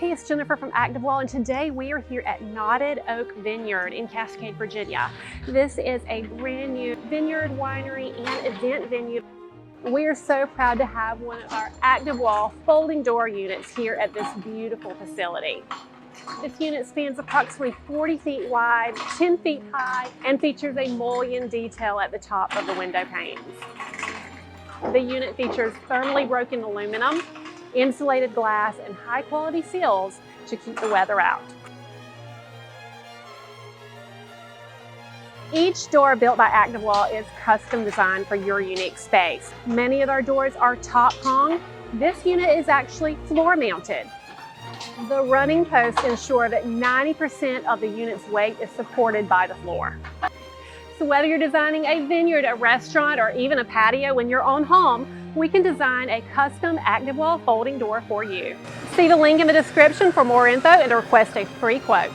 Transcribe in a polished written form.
Hey, it's Jennifer from ActiveWall, and today we are here at Knotted Oak Vineyard in Cascade, Virginia. This is a brand new vineyard, winery, and event venue. We are so proud to have one of our ActiveWall folding door units here at this beautiful facility. This unit spans approximately 40 feet wide, 10 feet high, and features a mullion detail at the top of the window panes. The unit features thermally broken aluminum, insulated glass, and high-quality seals to keep the weather out. Each door built by ActiveWall is custom designed for your unique space. Many of our doors are top hung. This unit is actually floor mounted. The running posts ensure that 90% of the unit's weight is supported by the floor. So whether you're designing a vineyard, a restaurant, or even a patio in your own home, we can design a custom ActiveWall folding door for you. See the link in the description for more info and to request a free quote.